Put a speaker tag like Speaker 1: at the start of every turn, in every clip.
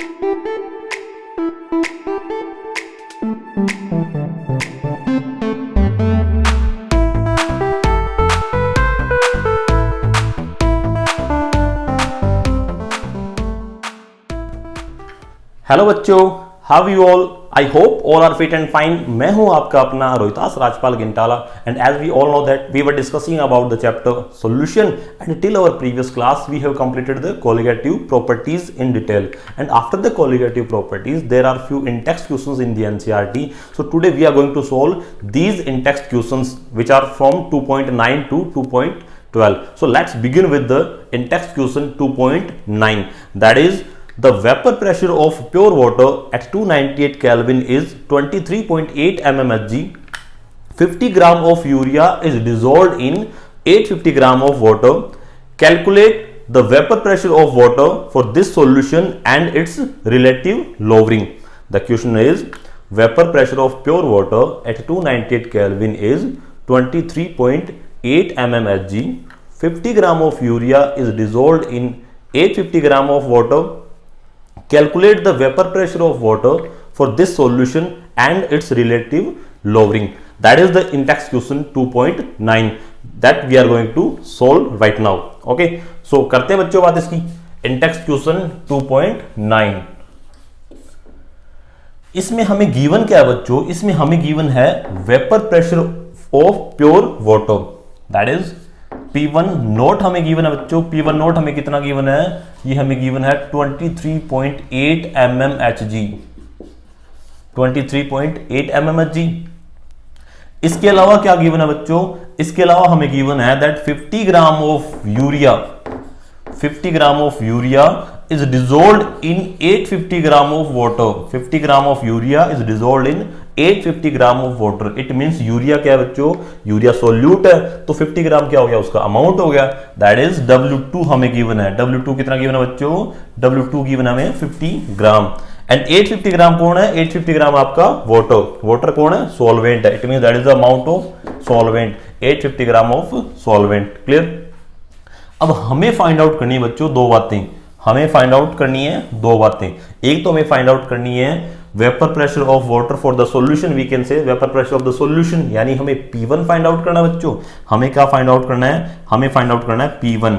Speaker 1: Hello बच्चों, how you all? I hope all are fit and fine. मैं हूं आपका अपना Rohitas Rajpal Gintala, and as we all know that we were discussing about the chapter solution, and till our previous class we have completed the colligative properties in detail, and after the colligative properties there are few in-text questions in the NCERT. So today we are going to solve these in-text questions which are from 2.9 to 2.12. So let's begin with the in-text question 2.9, that is the vapor pressure of pure water at 298 Kelvin is 23.8 mmHg. 50 gram of urea is dissolved in 850 gram of water. Calculate the vapor pressure of water for this solution and its relative lowering. The question is, vapor pressure of pure water at 298 Kelvin is 23.8 mmHg. 50 gram of urea is dissolved in 850 gram of water. Calculate the vapor pressure of water for this solution and its relative lowering. That is the in-text question 2.9 that we are going to solve right now. Okay, so करते हैं बच्चों बात इसकी। in-text question 2.9, इसमें हमें given क्या है बच्चों? इसमें हमें गिवन है vapour pressure of pure water, that is P1 note हमें गिवन है बच्चों। P1 नोट हमें कितना गिवन है? ये हमें गिवन है 23.8 mmHg, 23.8 mmHg। इसके अलावा क्या गिवन है बच्चों? इसके अलावा हमें गिवन है that 50 gram of urea, 50 gram of urea is dissolved in 850 gram of water. 50 gram of urea is dissolved in 850 gram of water. It means urea क्या है बच्चों? यूरिया सोल्यूट है, तो 50 ग्राम क्या हो गया? उसका अमाउंट हो गया, दैट इज W2 हमें गिवन है। W2 कितना गिवन है बच्चों? W2 गिवन है हमें 50 ग्राम, एंड 850 ग्राम कौन है? 850 ग्राम आपका वाटर। वाटर कौन है? सॉल्वेंट है। It means that is the amount of solvent, 850 gram of solvent. Clear? अब हमें फाइंड आउट करनी है बच्चों दो बातें, हमें फाइंड आउट करनी है दो बातें। एक तो हमें फाइंड आउट करनी है vapour pressure of water for the solution, we can say vapour pressure of the solution, यानी हमें P1 फाइंड आउट करना है बच्चों। हमें क्या फाइंड आउट करना है? हमें फाइंड आउट करना है P1।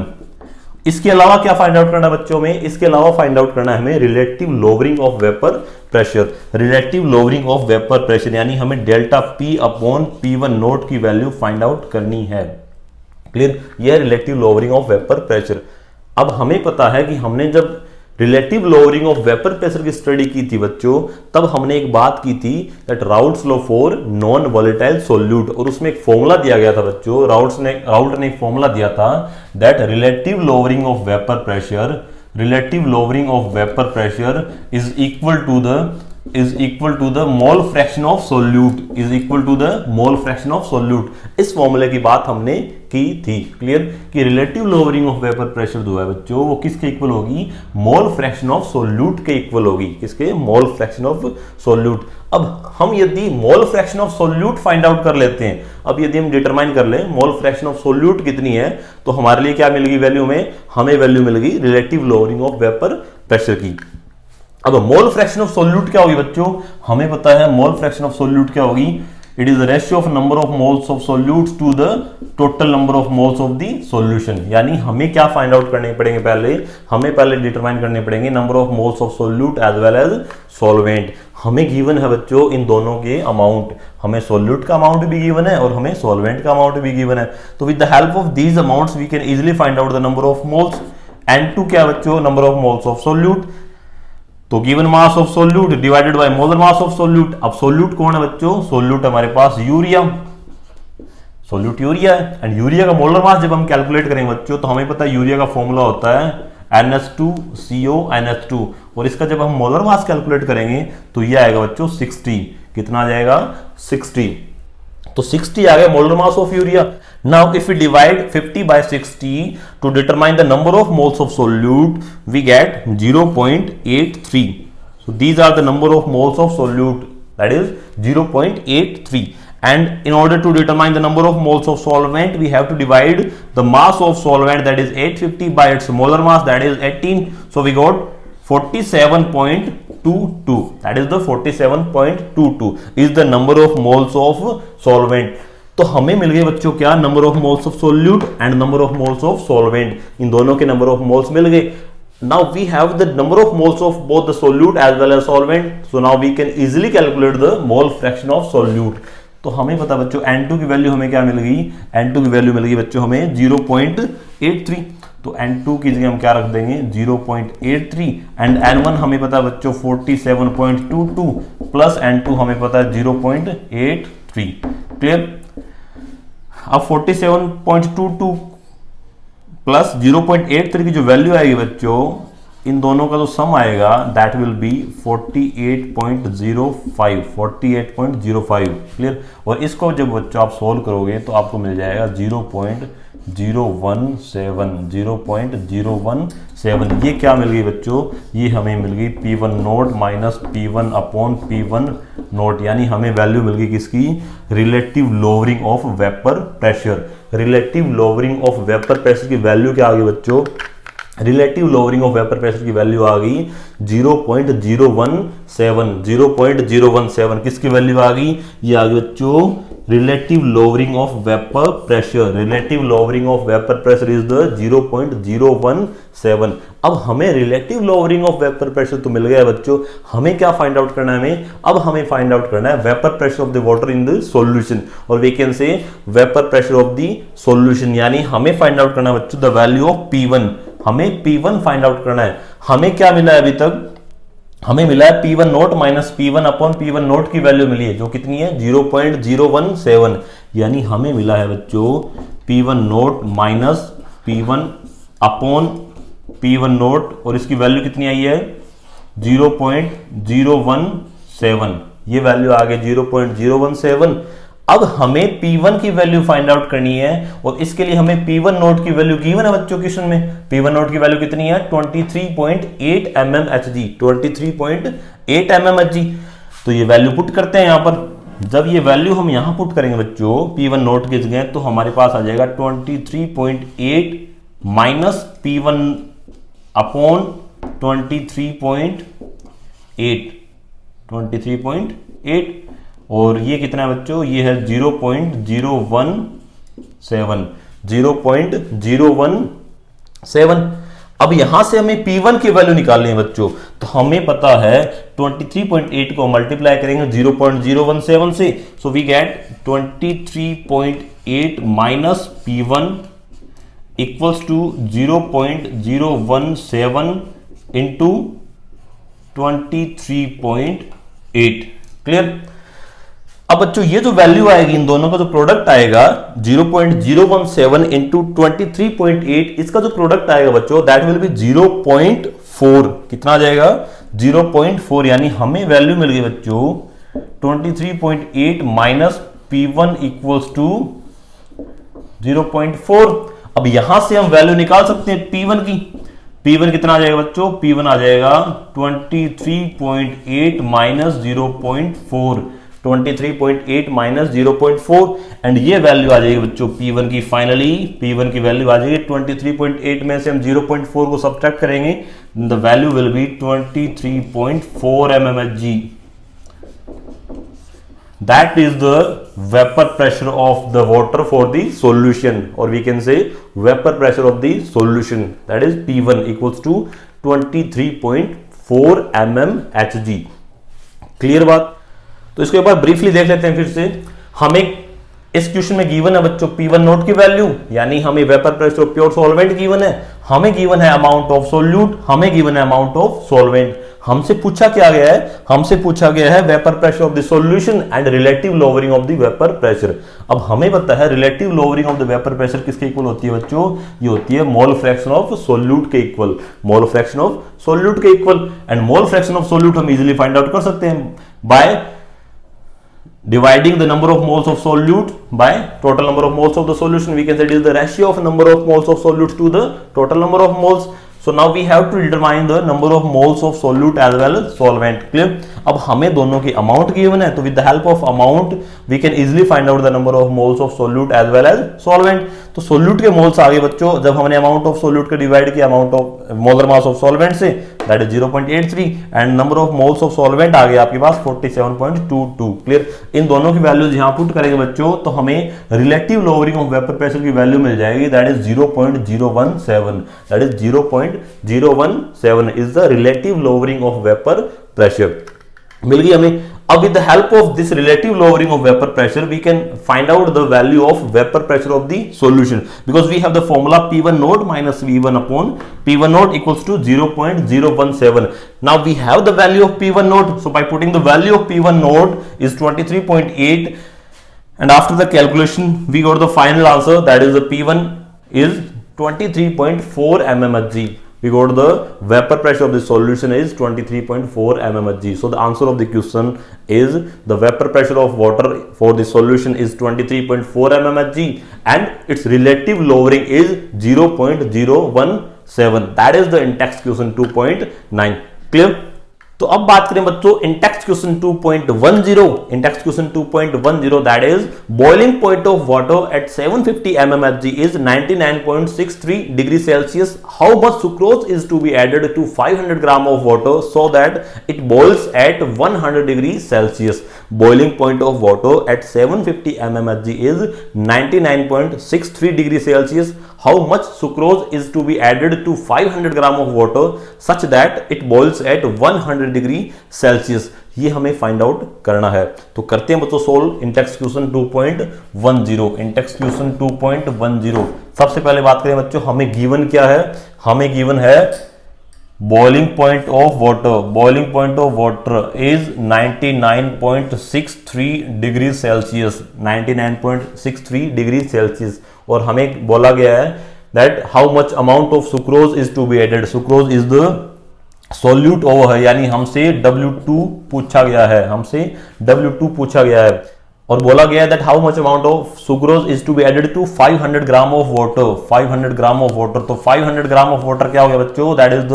Speaker 1: इसके अलावा क्या फाइंड आउट करना है बच्चों में? इसके अलावा फाइंड आउट करना है हमें relative lowering of vapour pressure. Relative lowering of vapour pressure यानी हमें delta P upon P1 note की वैल्यू फाइंड आउट करनी है। क्लियर? यह relative lowering of vapour pressure. अब हमें पता है कि हमने जब relative lowering of vapour pressure की स्टडी की थी बच्चों, तब हमने एक बात की थी that routes law for non volatile solute, और उसमें एक फॉर्मूला दिया गया था बच्चों। राउट ने एक फॉर्मूला दिया था that relative lowering of vapour pressure, relative lowering of vapour pressure is equal to the mole fraction of solute, is equal to the mole fraction of solute. इस फॉर्मूले की बात हमने की थी। क्लियर? कि relative lowering of vapour pressure जो है बच्चों वो किसके इक्वल होगी? मोल फ्रैक्शन ऑफ सोल्यूट के इक्वल होगी। किसके? Mole fraction of solute. अब हम यदि mole fraction of solute find out कर लेते हैं, अब यदि हम डिटरमाइन कर लें मोल फ्रैक्शन ऑफ सोल्यूट कितनी है, तो हमारे लिए क्या मिलेगी वैल्यू में? हमें वैल्यू मिलेगी relative lowering of vapour pressure की। अब मोल फ्रैक्शन ऑफ सोल्यूट क्या होगी बच्चों? हमें पता है मोल फ्रैक्शन ऑफ सोल्यूट क्या होगी? It is the ratio of number of moles of solutes to the total number of moles of the solution. यानी हमें क्या फाइंड आउट करने पड़ेंगे? पहले हमें डिटरमाइन करने पड़ेंगे number of moles of solute as well as solvent. हमें गिवन है बच्चों इन दोनों के अमाउंट, हमें सोल्यूट का अमाउंट भी गिवन है और हमें सॉल्वेंट का अमाउंट भी गिवन है। तो with the help of these amounts we can easily find out the number of moles. N2 क्या बच्चों? Number of moles of solute. तो given mass of solute divided by molar mass of solute. अब solute कौन है बच्चों? Solute हमारे पास urea, solute urea है, एंड यूरिया का मोलर मास जब हम कैलकुलेट करेंगे बच्चों तो हमें पता है यूरिया का फॉर्मूला होता है NH2CO NH2, और इसका जब हम मोलर मास कैलकुलेट करेंगे तो ये आएगा बच्चों 60। कितना आ जाएगा? 60। तो 60 आ गया molar mass of urea. Now if we divide 50 by 60 to determine the number of moles of solute, we get 0.83. So these are the number of moles of solute, that is 0.83. And in order to determine the number of moles of solvent, we have to divide the mass of solvent, that is 850 by its molar mass, that is 18. So we got 47.22, that is the 47.22 is the number of moles of solvent। तो हमें मिल गए बच्चों क्या, number of moles of solute and number of moles of solvent, इन दोनों के number of moles मिल गए। Now we have the number of moles of both the solute as well as solvent, so now we can easily calculate the mole fraction of solute। तो हमें पता बच्चों N2 की value हमें क्या मिल गई, N2 की वैल्यू मिल गई बच्चों हमें 0.83, तो N2 की जगह हम क्या रख देंगे 0.83 एंड N1 हमें पता बच्चों 47.22 प्लस N2 हमें पता 0.83। क्लियर। अब 47.22 प्लस 0.83 की जो वैल्यू आएगी बच्चों, इन दोनों का जो सम आएगा दैट विल बी 48.05। क्लियर। और इसको जब बच्चों आप सोल्व करोगे तो आपको मिल जाएगा 0.017। ये क्या मिल गई बच्चों, ये हमें मिल गई P1 note minus P1 upon P1 note, यानी हमें वैल्यू मिल गई किसकी, relative lowering of vapour pressure. Relative lowering of vapour pressure की वैल्यू क्या आ गई बच्चों, relative lowering of vapour pressure की वैल्यू आ गई 0.017। किसकी वैल्यू आ गई, ये आ गई बच्चों relative lowering of vapour pressure. Relative lowering of vapour pressure is the 0.017। अब हमें relative lowering of vapour pressure तो मिल गया बच्चों, हमें क्या फाइंड आउट करना है, अब हमें फाइंड आउट करना है vapour pressure of the water in the solution, और we can say vapour pressure of the solution, यानी हमें फाइंड आउट करना है बच्चों द वैल्यू ऑफ P1। हमें P1 फाइंड आउट करना है। हमें क्या मिला है अभी तक, हमें मिला है P1 note minus P1 upon P1 note की वैल्यू मिली है जो कितनी है 0.017, यानी हमें मिला है बच्चों P1 note minus P1 upon P1 note, और इसकी वैल्यू कितनी आई है 0.017। ये वैल्यू आ गई 0.017। अब हमें P1 की वैल्यू फाइंड आउट करनी है, और इसके लिए हमें P1 नोट की वैल्यू गिवन है बच्चों क्वेश्चन में। P1 नोट की वैल्यू कितनी है 23.8 mmHg, 23.8 mmHg। तो ये वैल्यू पुट करते हैं यहां पर। जब ये वैल्यू हम यहां पुट करेंगे बच्चों P1 नोट की जगह, तो हमारे पास आ जाएगा 23.8 माइनस P1 अपॉन 23.8, और ये कितना है बच्चों, ये है 0.017। अब यहां से हमें P1 की वैल्यू निकालनी है बच्चों, तो हमें पता है 23.8 को मल्टीप्लाई करेंगे 0.017 से, so we get 23.8 minus P1 equals to 0.017 into 23.8। Clear. अब बच्चों ये जो वैल्यू आएगी, इन दोनों का जो प्रोडक्ट आएगा 0.017 इंटू 23.8, इसका जो प्रोडक्ट आएगा बच्चों दैट विल बी 0.4। कितना आ जाएगा 0.4, यानी हमें वैल्यू मिल गई बच्चों 23.8 माइनस P1 इक्वल्स टू 0.4। अब यहां से हम वैल्यू निकाल सकते हैं P1 की। P1 कितना आ जाएगा बच्चों, P1 आ जाएगा 23.8 माइनस 0.4, 23.8 माइनस 0.4, एंड ये वैल्यू आ जाएगी बच्चों P1 की। फाइनली P1 की वैल्यू आ जाएगी 23.8 में से हम 0.4 को सब्ट्रैक्ट करेंगे, the value will be 23.4 mmHg। That is the vapor pressure of the water for the solution, or we can say vapor pressure of the solution, that is P1 equals to 23.4 mmHg। Clear बात। तो इसको एक बार briefly देख लेते हैं फिर से। हमें इस क्वेश्चन में गिवन है बच्चों P1 नोट की वैल्यू, यानी हमें vapour pressure of pure solvent given है, हमें गिवन है अमाउंट ऑफ सोल्यूट, हमें गिवन है अमाउंट ऑफ सॉल्वेंट। हमसे पूछा क्या गया है, हमसे पूछा गया है vapour pressure of the solution and relative lowering of the vapour pressure. अब हमें पता है relative lowering of the vapour pressure किसके इक्वल होती है बच्चों, ये होती है मोल फ्रैक्शन ऑफ सोल्यूट के equal, mole fraction of solute के equal. And mole fraction of solute हम इजीली फाइंड आउट कर सकते हैं bye dividing the number of moles of solute by total number of moles of the solution. We can say it is the ratio of number of moles of solute to the total number of moles. So now we have to determine the number of moles of solute as well as solvent. Clear? अब हमें दोनों की amount given है, तो with the help of amount we can easily find out the number of moles of solute as well as solvent. तो solute के मोल्स आ गए बच्चों, जब हमने अमाउंट ऑफ सोल्यूट को डिवाइड किया amount of molar mass of solvent से, that is 0.83 and number of moles of solvent आ गए आपके पास 47.22। क्लियर। इन दोनों की वैल्यूज यहां पुट करेंगे बच्चों तो हमें relative lowering of vapour pressure की वैल्यू मिल जाएगी, that is 0.017, that is 0.017 is the relative lowering of vapour pressure मिल गई हमें। अब with the help of this relative lowering of vapor pressure we can find out the value of vapor pressure of the solution, because we have the formula P1 naught minus V1 upon P1 naught equals to 0.017. Now we have the value of P1 naught, so by putting the value of P1 naught is 23.8 and after the calculation we got the final answer, that is the P1 is 23.4 mmHg. We got the vapor pressure of the solution is 23.4 mmHg. So the answer of the question is the vapor pressure of water for the solution is 23.4 mmHg and its relative lowering is 0.017. That is the in-text question 2.9. Clear? तो अब बात करें बच्चों in-text question 2.10, in-text question 2.10 that is boiling point of water at 750 mmHg is 99.63 degrees Celsius. How much sucrose is to be added to 500 gram of water so that it boils at 100 degrees Celsius? Boiling point of water at 750 mmHg is 99.63 degrees Celsius. How much sucrose is to be added to 500 gram of water such that it boils at 100 degree Celsius? ये हमें find out करना है। तो करते हैं बच्चों solve इन-टेक्स्ट question 2.10, इन-टेक्स्ट question 2.10। सबसे पहले बात करें बच्चों हमें गिवन क्या है, हमें गिवन है boiling point of water, boiling point of water is 99.63 degree Celsius, 99.63 degree Celsius. और हमें बोला गया है that how much amount of sucrose is to be added, sucrose is the solute over है, यानी हमसे W2 पूछा गया है, हमसे W2 पूछा गया है और बोला गया है that how much amount of sucrose is to be added to 500 gram of water, 500 gram of water. तो 500 ग्राम ऑफ वाटर क्या हो गया बच्चों, that is the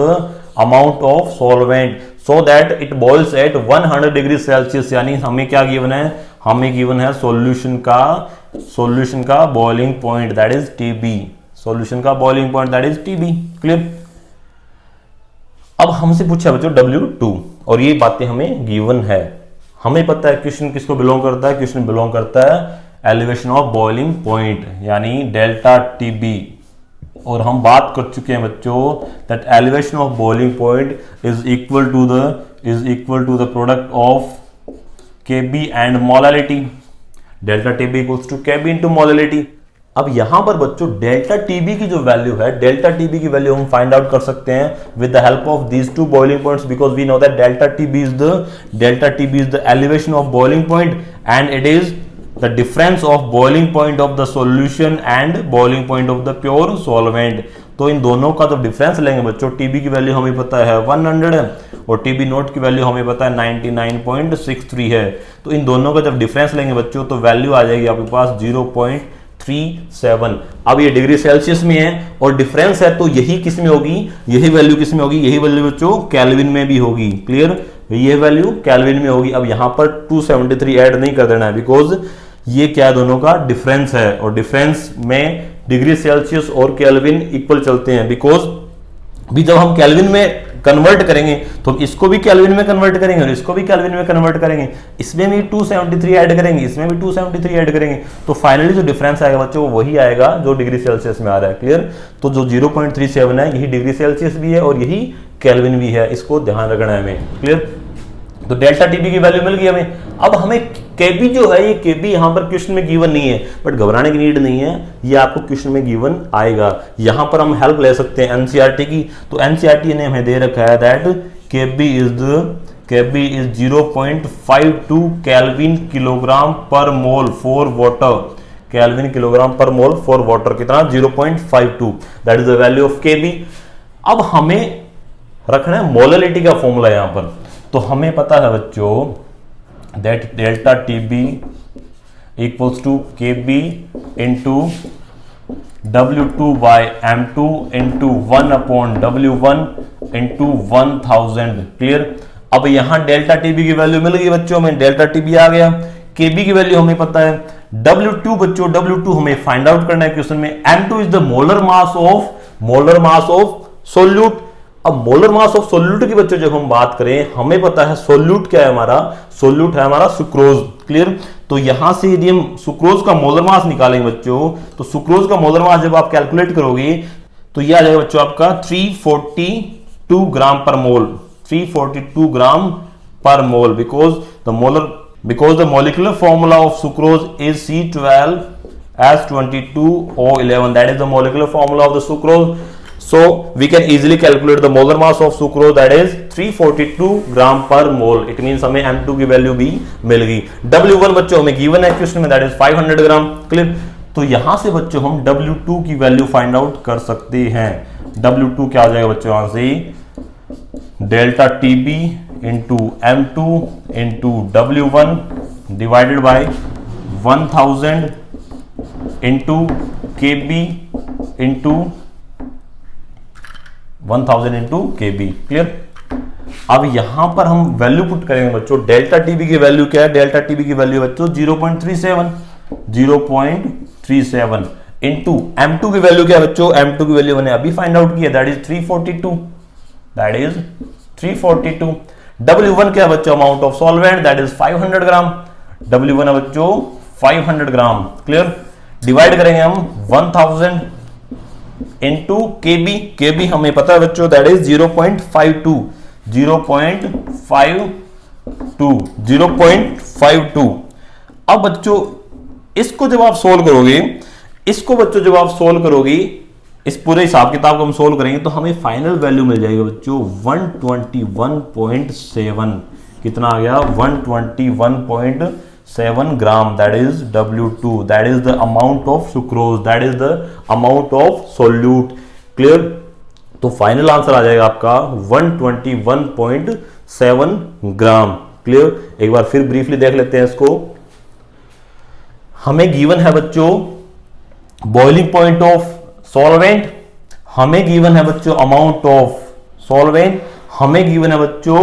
Speaker 1: amount of solvent so that it boils at 100 degree Celsius, यानी हमें क्या given है, हमें गिवन है सॉल्यूशन का boiling point that is TB, solution का boiling point that is TB। Clear. अब हमसे पूछा बच्चों W2 और ये बातें हमें गिवन है, हमें पता है क्वेश्चन किसको बिलोंग करता है, क्वेश्चन बिलोंग करता है एलिवेशन ऑफ बॉइलिंग पॉइंट यानी डेल्टा TB। और हम बात कर चुके हैं बच्चों that elevation of boiling point is equal to the product of KB and molality, delta TB equals to KB into molality. अब यहां पर बच्चों डेल्टा TB की जो वैल्यू है, डेल्टा TB की वैल्यू हम फाइंड आउट कर सकते हैं with the help of these two boiling points, because we know that delta TB is the elevation of boiling point and it is the difference of boiling point of the solution and boiling point of the pure solvent. तो इन दोनों का जब difference लेंगे बच्चों, TB की value हमें पता है 100 है और TB नोट की वैल्यू हमें पता है 99.63 है। तो इन दोनों का जब डिफरेंस लेंगे बच्चों तो वैल्यू आ जाएगी आपके पास 0.37। अब ये डिग्री सेल्सियस में है और डिफरेंस है तो यही किस में होगी, यही वैल्यू किस में होगी, यही वैल्यू बच्चों केल्विन में भी होगी। क्लियर, ये वैल्यू केल्विन में होगी। अब यहां पर 273 ऐड नहीं कर देना है बिकॉज ये क्या दोनों का डिफरेंस है और डिफरेंस में डिग्री सेल्सियस और केल्विन इक्वल चलते हैं, बिकॉज भी जब हम केल्विन में कन्वर्ट करेंगे तो इसको भी केल्विन में कन्वर्ट करेंगे और इसको भी केल्विन में कन्वर्ट करेंगे, इसमें भी 273 ऐड करेंगे, इसमें भी 273 ऐड करेंगे, तो फाइनली जो डिफरेंस आएगा बच्चों वो वही आएगा जो डिग्री सेल्सियस में आ रहा है। क्लियर। तो जो 0.37 है यही डिग्री सेल्सियस भी है और यही केल्विन भी है, इसको ध्यान रखना है हमें। क्लियर। तो डेल्टा TB की वैल्यू मिल गई हमें। अब हमें KB जो है, ये KB यहां पर क्वेश्चन में गिवन नहीं है, बट घबराने की नीड नहीं है, ये आपको क्वेश्चन में गिवन आएगा। यहां पर हम हेल्प ले सकते हैं NCERT की। तो NCERT ने हमें दे रखा है that KB is 0.52 kelvin kilogram per mole for water, kelvin kilogram per mole for water कितना 0.52, that is the value of KB। अब हमें रखना है मोलालिटी का फॉर्मूला यहां पर। तो हमें पता है बच्चों that delta TB equals to KB into W2 by M2 into 1 upon W1 into 1000। Clear. अब यहां डेल्टा TB की वैल्यू मिल गई बच्चों में, डेल्टा TB आ गया। KB की वैल्यू हमें पता है W2 बच्चों, W2 हमें फाइंड आउट करना है क्वेश्चन में। M2 is the molar mass of solute. अब मोलर मास ऑफ सोल्यूट की बच्चों जब हम बात करें, हमें पता है सोल्यूट क्या है हमारा, सोल्यूट है हमारा सुक्रोज। क्लियर? तो यहां से यदि हम सुक्रोज का मोलर मास निकालेंगे बच्चों, तो सुक्रोज का मोलर मास जब आप कैलकुलेट करोगे तो यह आ जाएगा बच्चों आपका 342 gram per mole, 342 gram per mole because the molecular formula of sucrose is C12H22O11. That is the molecular formula of the sucrose. So we can easily calculate the molar mass of sucrose, that is 342 gram per mole. It means हमें M2 की value भी मिल गई. W1 बच्चों हमें given है question में, that is 500 gram. Clear? तो यहां से बच्चों हम W2 की वैल्यू फाइंड आउट कर सकते हैं. W2 क्या आ जाएगा बच्चों यहां से, delta TB into M2 into W1 divided by 1000 into KB into 1000 into KB. Clear? अब यहां पर हम वैल्यू पुट करेंगे बच्चों. डेल्टा टीबी की वैल्यू क्या है? डेल्टा टीबी की वैल्यू बच्चों 0.37 इंटू M2 की वैल्यू क्या है बच्चों? M2 की वैल्यू मैंने अभी फाइंड आउट किया, दैट इज 342. W1 क्या है बच्चों? Amount of solvent, that is 500 gram. W1 है बच्चों 500 ग्राम. क्लियर? डिवाइड करेंगे हम 1000 इंटू KB हमें पता है बच्चों, दैट इज 0.52. अब बच्चों इसको जब आप सोल्व करोगे, इस पूरे हिसाब किताब को हम सोल्व करेंगे तो हमें फाइनल वैल्यू मिल जाएगी बच्चों 121.7. कितना आ गया? 121.7 gram. That is W2, that is the amount of sucrose, that is the amount of solute. Clear? तो फाइनल आंसर आ जाएगा आपका 121.7 ग्राम. क्लियर? एक बार फिर ब्रीफली देख लेते हैं इसको. हमें गिवन है बच्चों बॉइलिंग पॉइंट ऑफ सॉल्वेंट, हमें गिवन है बच्चों अमाउंट ऑफ सॉल्वेंट, हमें गिवन है बच्चों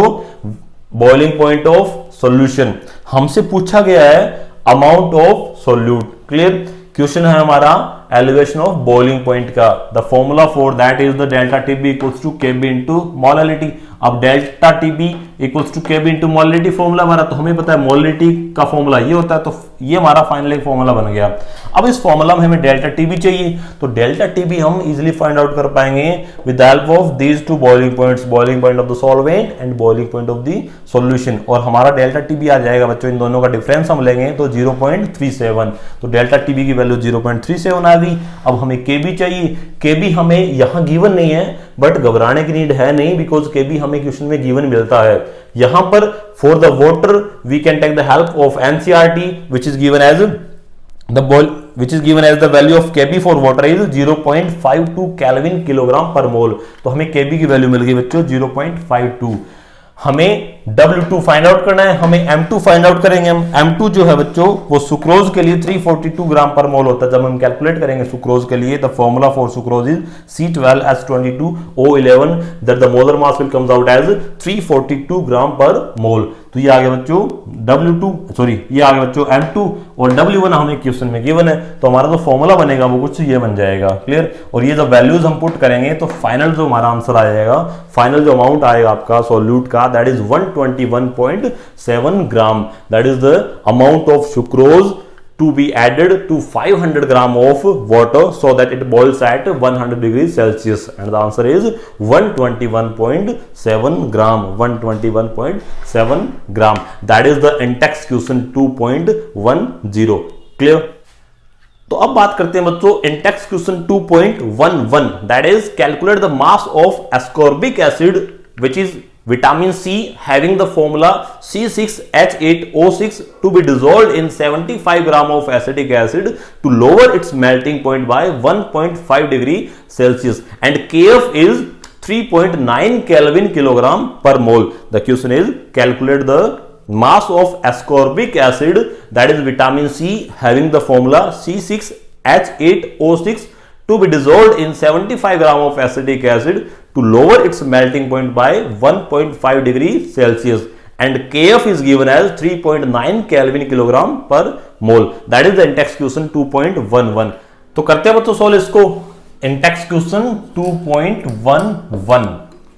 Speaker 1: बॉइलिंग पॉइंट ऑफ सॉल्यूशन, हमसे पूछा गया है amount of solute. Clear? Question है हमारा एलिवेशन ऑफ बॉइलिंग पॉइंट का. The formula for that is the delta TB equals to KB into molality. अब delta TB equals to KB into molality formula हमारा, तो हमें पता है मोलालिटी का फॉर्मूला ये होता है, तो ये हमारा फाइनल एक फॉर्मूला बन गया. अब इस फॉर्मूला में हमें डेल्टा टीबी चाहिए, तो डेल्टा टीबी हम इजीली फाइंड आउट कर पाएंगे with the help of these two boiling points, boiling point of the solvent and boiling point of the solution. और हमारा डेल्टा टीबी आ जाएगा बच्चों, इन दोनों का डिफरेंस हम लेंगे तो 0.37. तो डेल्टा टीबी की वैल्यू 0.37 आ गई. अब हमें केबी चाहिए. केबी हमें यहां गिवन नहीं है, बट घबराने की नीड है नहीं, बिकॉज केबी हमें क्वेश्चन में गिवन मिलता है. यहां पर for the water we can take the help of NCERT which is given as the value of Kb for water is 0.52 Kelvin kilogram per mole. तो हमें Kb की वैल्यू मिल गई बच्चों 0.52. हमें W2 फाइंड आउट करना है, हमें M2 फाइंड आउट करेंगे. हम M2 जो है बच्चों वो सुक्रोज के लिए 342 ग्राम पर मोल होता है. जब हम कैलकुलेट करेंगे सुक्रोज के लिए, the formula for sucrose is C12H22O11, that the molar mass will comes out as 342 gram per mole. तो ये आ गया बच्चों ये आ गया बच्चों M2, और W1 हमें क्वेश्चन में गिवन है, तो हमारा जो फॉर्मूला बनेगा वो कुछ ये बन जाएगा. क्लियर? और ये जो वैल्यूज हम पुट करेंगे तो फाइनल जो हमारा आंसर आ जाएगा, फाइनल जो अमाउंट आएगा आपका सोल्यूट का, that is 121.7 gram. That is the amount of sucrose to be added to 500 gram of water so that it boils at 100 degrees Celsius, and the answer is 121.7 gram. 121.7 gram. That is the in-text question 2.10. Clear? तो अब बात करते हैं बच्चों in-text question 2.11, that is calculate the mass of ascorbic acid which is vitamin C having the formula C6H8O6 to be dissolved in 75 gram of acetic acid to lower its melting point by 1.5 degree Celsius, and Kf is 3.9 Kelvin kilogram per mole. The question is calculate the mass of ascorbic acid, that is vitamin C having the formula C6H8O6 to be dissolved in 75 gram of acetic acid to lower its melting point by 1.5 degree Celsius, and Kf is given as 3.9 Kelvin kilogram per mole, that is the Intex question 2.11। तो करते हैं बच्चों solve इसको। Intex question 2.11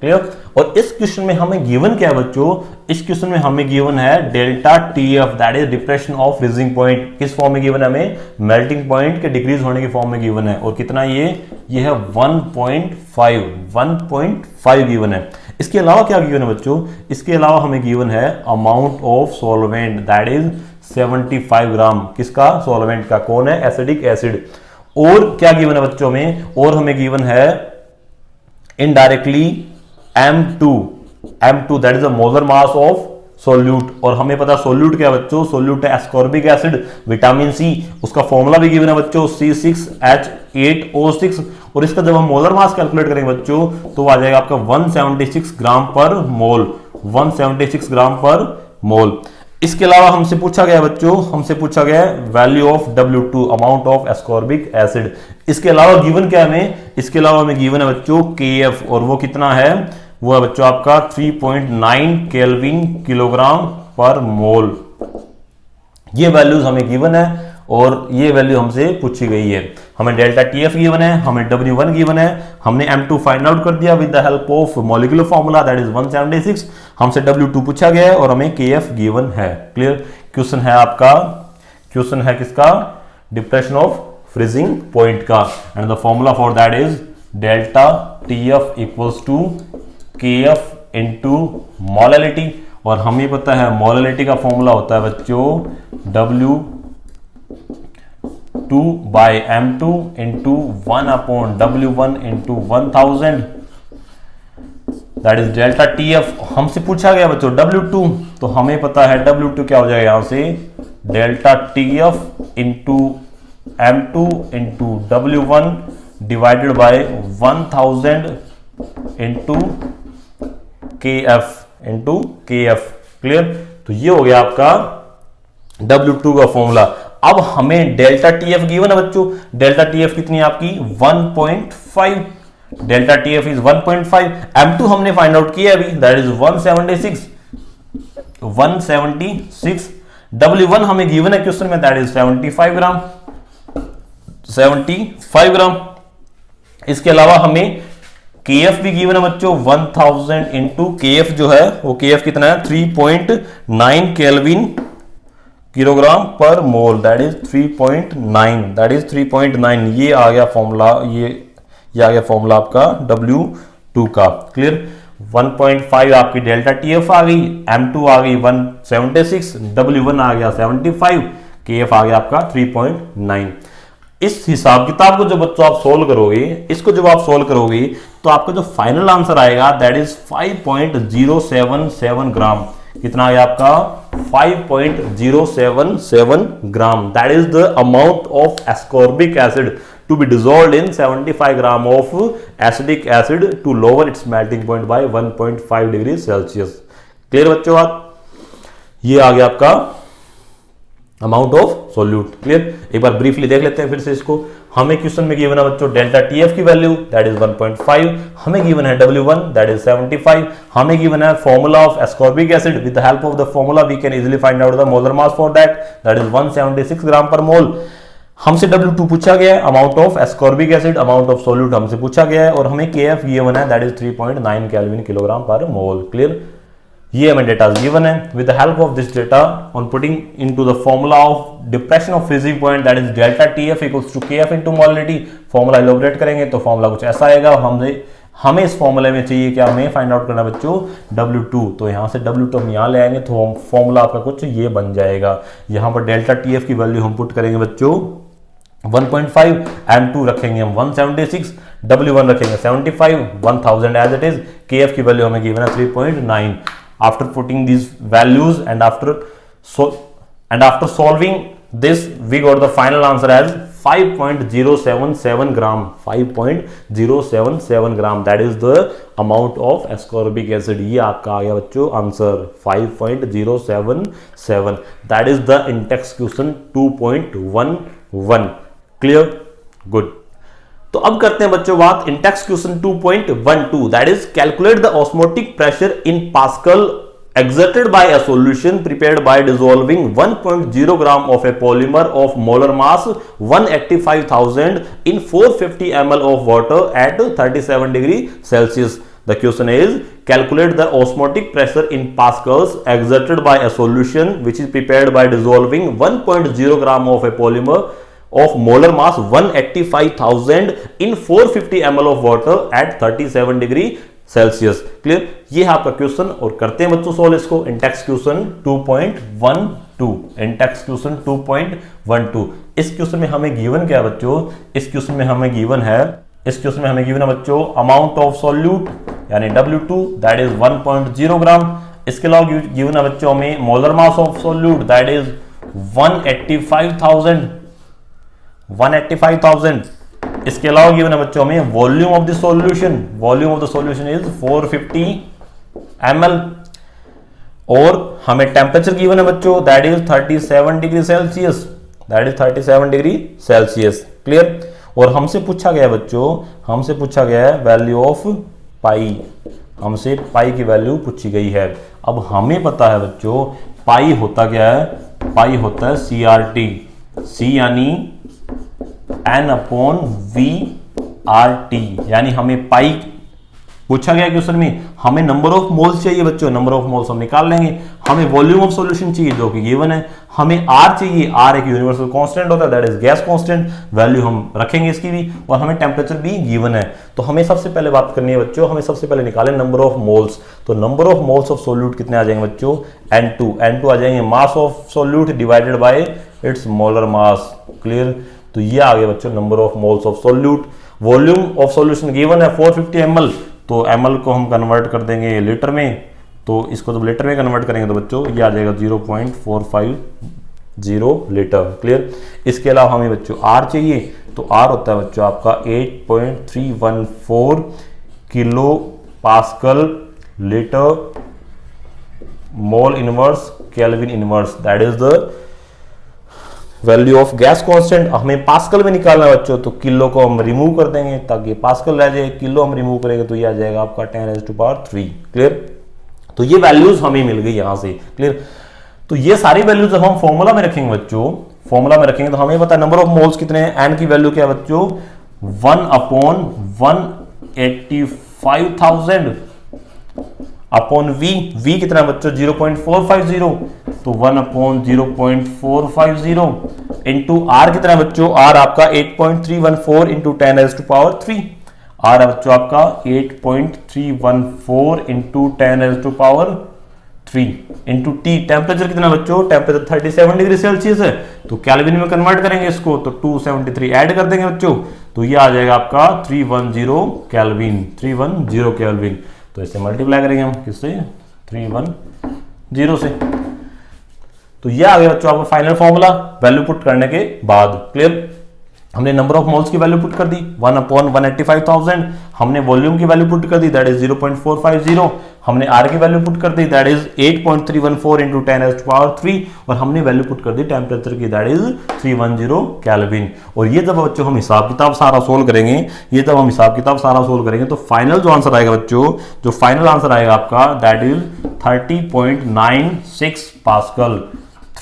Speaker 1: clear. और इस question में हमें given क्या है बच्चों, इस क्वेश्चन में हमें गिवन है delta TF, that is depression of freezing point. किस फॉर्म में गिवन है हमें, मेल्टिंग पॉइंट के डिक्रीज होने की फॉर्म में गिवन है। और कितना ये है 1.5 गिवन है। इसके अलावा क्या गिवन है बच्चों, इसके अलावा हमें गिवन है amount of solvent, that is 75 ग्राम। किसका, सॉल्वेंट का, कौन है, एसिडिक एसिड। और क्या गिवन है बच्चों में, और हमें गिवन है indirectly M2 that is a molar mass of solute. और हमें पता सोल्यूट क्या है बच्चों, सोल्यूट है एस्कॉर्बिक एसिड, विटामिन सी, उसका फॉर्मूला भी गिवन है बच्चों C6H8O6। और इसका जब हम मोलर मास कैलकुलेट करेंगे बच्चों तो आ जाएगा आपका 176 ग्राम पर मोल, 176 ग्राम पर मोल। इसके अलावा हमसे पूछा गया बच्चों, हमसे पूछा गया value of W2, amount of ascorbic acid. इसके अलावा गिवन क्या हमें, इसके अलावा हमें गिवन है बच्चों KF, और वो कितना है, वो है बच्चों आपका 3.9 केल्विन किलोग्राम पर मोल। ये वैल्यूज हमें गिवन है और ये वैल्यू हमसे पूछी गई है। हमें डेल्टा टीएफ गिवन है, हमें W1 गिवन है, हमने M2 फाइंड आउट कर दिया with the help of molecular formula that is 176। हमसे W2 पूछा गया है और हमें KF गिवन है। क्लियर। क्वेश्चन है आपका, क्वेश्चन है किसका, डिप्रेशन ऑफ फ्रीजिंग पॉइंट का, and the formula for that is delta TF equals to KF into molality. और हमें पता है मोलैलिटी का फॉर्मूला होता है बच्चों W2 by M2 into 1/W1 into 1000, that is delta TF। हमसे पूछा गया बच्चों W2, तो हमें पता है W2 क्या हो जाएगा यहां से, delta TF into M2 into W1 divided by 1000 into KF। Clear. तो ये हो गया आपका W2 का फॉर्मूला। अब हमें डेल्टा TF गिवन है बच्चों, डेल्टा TF कितनी है आपकी 1.5, डेल्टा TF इज 1.5। M2 हमने फाइंड आउट किया अभी, दैट इज 176। W1 हमें गिवन है क्वेश्चन में, दैट इज 75 ग्राम। इसके अलावा हमें KF भी गिवन है बच्चों 1000 इंटू KF जो है वो KF कितना है 3.9 kelvin kilogram per mole, that is 3.9। ये आ गया फॉर्मूला, ये आ गया फॉर्मूला आपका W2 का। क्लियर। 1.5 आपकी डेल्टा TF आ गई, M2 आ गई 176, W1 आ गया 75, KF आ गया आपका 3.9। इस हिसाब किताब को जो बच्चों आप सोल्व करोगे, इसको जब आप सोल्व करोगे तो आपका जो फाइनल आंसर आएगा दैट इज 5.077 ग्राम। कितना आ गया आपका 5.077 gram, that is the amount of ascorbic acid to be dissolved in 75 gram of acidic acid to lower its melting point by 1.5 degree Celsius. Clear बच्चों बात, ये आ गया आपका अमाउंट ऑफ सोल्यूट। क्लियर। एक बार ब्रीफली देख लेते हैं फिर से इसको। हमें क्वेश्चन में गिवन है बच्चों डेल्टा TF की वैल्यू दैट इज 1.5, हमें गिवन है W1 दैट इज 75, हमें गिवन है formula of ascorbic acid, with the help of the formula we can easily find out the molar mass for that is 176 gram per mole. हमसे W2 पूछा गया है, amount of ascorbic acid, amount of solute हमसे पूछा गया है, और हमें KF गिवन है that is 3.9 kelvin kilogram per mole. Clear. ये हमें डेटा गिवन है। With the help of this data on putting into the formula of depression of freezing point that is delta TF equals to KF into molality, formula elaborate करेंगे तो formula कुछ ऐसा आएगा। हमें इस फॉर्मूले में चाहिए क्या, हमें फाइंड आउट करना बच्चों W2, तो यहां से W2 हम यहां ले आएंगे तो फॉर्मूला आपका कुछ ये बन जाएगा। यहां पर डेल्टा TF की वैल्यू हम पुट करेंगे बच्चों 1.5, M2 रखेंगे हम 176, W1 रखेंगे 75, 1000 एज इट इज, KF की वैल्यू हमें गिवन है 3.9। After putting these values and after solving this, we got the final answer as 5.077 gram. 5.077 gram. That is the amount of ascorbic acid. ये आपका आ गया बच्चों answer 5.077. That is the in-text question 2.11. Clear? Good. तो अब करते हैं बच्चों बात in-text question 2.12, that is calculate the osmotic pressure in pascal exerted by a solution prepared by dissolving 1.0 gram of a polymer of molar mass 185,000 in 450 ml of water at 37 degree Celsius. The question is, calculate the osmotic pressure in pascals exerted by a solution which is prepared by dissolving 1.0 gram of a polymer of molar mass 185,000 in 450 ml of water at 37 degree Celsius. Clear, ये है आपका question और करते हैं बच्चों solve इसको। Intex question 2.12, Intex question 2.12। इस question में हमें गिवन क्या है बच्चों, इस क्वेश्चन में हमें गिवन है, इस क्वेश्चन में हमें गिवन है बच्चों अमाउंट ऑफ सॉल्यूट यानी W2 दैट इज 1.0 ग्राम। इसके अलावा गिवन है बच्चों हमें molar mass of solute that is 185,000। इसके अलावा गिवन है बच्चों में volume of the solution, volume of the solution is 450 ml और हमें टेम्परेचर गिवन है बच्चों that is 37 degree Celsius, that is 37 degree Celsius. Clear, और हमसे पूछा गया बच्चों, हमसे पूछा गया है वैल्यू ऑफ पाई, हमसे पाई की वैल्यू पूछी गई है। अब हमें पता है बच्चों पाई होता क्या है, पाई होता है CRT, C यानी N/V/RT, यानी हमें पाई पूछा गया क्वेश्चन में, हमें नंबर ऑफ मोल्स चाहिए बच्चों, नंबर ऑफ मोल्स हम निकाल लेंगे। हमें वॉल्यूम ऑफ सॉल्यूशन चाहिए जो कि गिवन है, हमें R चाहिए, R एक यूनिवर्सल कांस्टेंट होता है that is gas constant, value हम रखेंगे इसकी भी, और हमें टेम्परेचर भी गिवन है। तो हमें सबसे पहले बात करनी है बच्चों, हमें सबसे पहले निकालें नंबर ऑफ मोल्स। तो number of moles of solute कितने आ जाएंगे बच्चों, N2 आ जाएंगे, मास of solute divided bye its molar mass. Clear, तो ये आ गया बच्चों number of moles of solute. Volume of solution given है 450 ml, तो ml को हम कन्वर्ट कर देंगे लीटर में, तो इसको जब लीटर में कन्वर्ट करेंगे तो बच्चों ये आ जाएगा 0.450 लीटर। क्लियर, इसके अलावा हमें बच्चों R चाहिए, तो R होता है बच्चों आपका 8.314 kilo pascal litre mole inverse kelvin inverse, that is the value of gas constant. हमें पास्कल में निकालना है बच्चों, तो किलो को हम रिमूव कर देंगे ताकि पास्कल रह जाए, किलो हम रिमूव करेंगे तो ये आ जाएगा आपका 10⁻3। क्लियर, तो ये वैल्यूज हमें मिल गई यहां से। क्लियर, तो ये सारी वैल्यूज जब हम फॉर्मूला में रखेंगे बच्चों, फॉर्मूला में रखेंगे तो हमें पता है नंबर ऑफ मोल्स कितने हैं, एन की वैल्यू क्या है बच्चों 1/185,000 अपॉन V कितना है बच्चों 0.450, तो 1/0.450 इंटू R कितना है बच्चों, R आपका 8.314 इंटू 10⁻3, R है बच्चों आपका 8.314 इंटू 10⁻3 इंटू T। टेम्परेचर कितना बच्चों, टेम्परेचर 37 डिग्री सेल्सियस है, तो कैल्विन में कन्वर्ट करेंगे इसको, तो 273 ऐड कर देंगे बच्चों, तो ये आ जाएगा आपका 310 कैल्विन, 310 कैल्विन। तो इसे मल्टीप्लाई करेंगे हम किससे, 310 से, तो ये आ गया बच्चों आपका फाइनल फॉर्मूला वैल्यू पुट करने के बाद। क्लियर, हमने नंबर ऑफ मोल्स की वैल्यू पुट कर दी 1/185,000, हमने वॉल्यूम की वैल्यू पुट कर दी दैट इज 0.450, हमने R की वैल्यू पुट कर दी दैट इज 8.314 इंटू 10⁻3, और हमने वैल्यू पुट कर दी टेम्परेचर की दैट इज 310 कैल्विन। और ये जब बच्चों हम हिसाब किताब सारा सोल्व करेंगे, ये जब हम हिसाब किताब सारा सोल्व करेंगे तो फाइनल जो आंसर आएगा बच्चों, जो फाइनल आंसर आएगा आपका that is 30.96 pascal,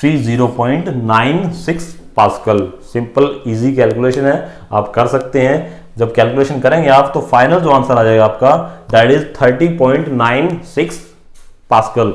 Speaker 1: 30.96 pascal. Simple easy calculation है, आप कर सकते हैं। जब कैलकुलेशन करेंगे आप तो फाइनल जो आंसर आ जाएगा आपका दैट इज 30.96 पास्कल।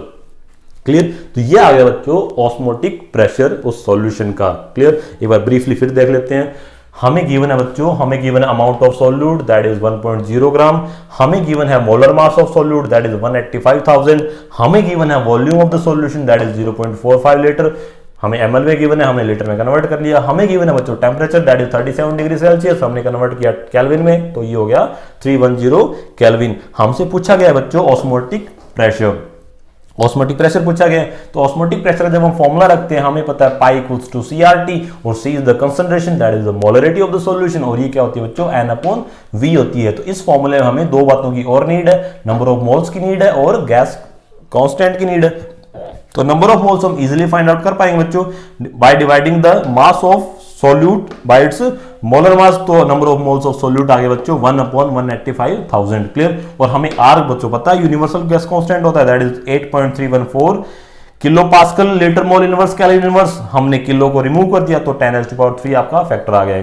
Speaker 1: क्लियर, तो ये आ गया बच्चों ऑस्मोटिक प्रेशर उस सॉल्यूशन का। क्लियर, एक बार ब्रीफली फिर देख लेते हैं। हमें गिवन है बच्चों, हमें गिवन है amount of solute that is 1.0 ग्राम, हमें गिवन है molar mass of solute that is 185,000, हमें गिवन है volume of the solution that is 0.45 litre, हमें ml में गिवन है, हमने लीटर में कन्वर्ट कर लिया, हमें गिवन है बच्चों temperature that is 37 degree Celsius, हमने कन्वर्ट किया केल्विन में, तो ये हो गया 310 केल्विन। हमसे पूछा गया बच्चों ऑस्मोटिक प्रेशर, ऑस्मोटिक प्रेशर पूछा गया, तो ऑस्मोटिक प्रेशर जब हम फॉर्मूला रखते हैं हमें पता है पाई इक्वल्स टू CRT, और C is the concentration that is the molarity of the solution, और ये क्या होती है बच्चों N/V होती है। तो इस फॉर्मूले में हमें दो बातों की और नीड है, नंबर ऑफ मोल्स की नीड है और गैस कांस्टेंट की नीड है। तो नंबर ऑफ मोल्स हम इजीली फाइंड आउट कर पाएंगे बच्चों by dividing the mass of solute by its molar mass, तो number of moles of solute आगे बच्चों 1/185,000। क्लियर। और हमें आर बच्चों पता है यूनिवर्सल गैस कांस्टेंट होता है, that is 8.314 kilo pascal litre mole inverse calorie inverse. हमने किलो को रिमूव कर दिया तो 10⁻³ आपका फैक्टर आ गया,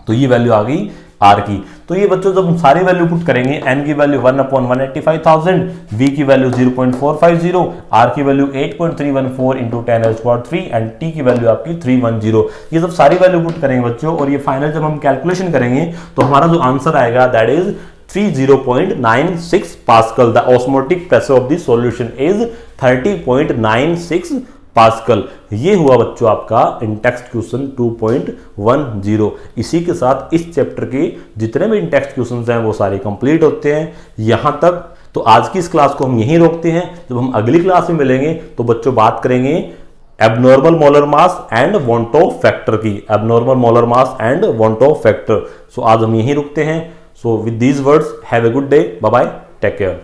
Speaker 1: तो ये वैल्यू आ गई आर की। तो ये बच्चों जब हम सारी वैल्यू पुट करेंगे, एन की वैल्यू 1/185,000, वी की वैल्यू 0.450, आर की वैल्यू 8.314 इंटू 10⁻³ एंड टी की वैल्यू आपकी 310। ये सब सारी वैल्यू पुट करेंगे बच्चों, और ये फाइनल जब हम कैलकुलेशन करेंगे तो हमारा जो आंसर आएगा that is 30.96 pascal. The osmotic pressure of the solution is 30.96 pascal. ये हुआ बच्चों आपका इंटेक्स्ट क्वेश्चन 2.10। इसी के साथ इस चैप्टर के जितने भी इंटेक्स्ट क्वेश्चंस हैं वो सारे कंप्लीट होते हैं यहां तक। तो आज की इस क्लास को हम यहीं रोकते हैं। जब हम अगली क्लास में मिलेंगे तो बच्चों बात करेंगे abnormal molar mass and van't Hoff factor की, abnormal molar mass and van't Hoff factor. So आज हम यहीं रुकते हैं। So with these words have a good day, bye bye, take care.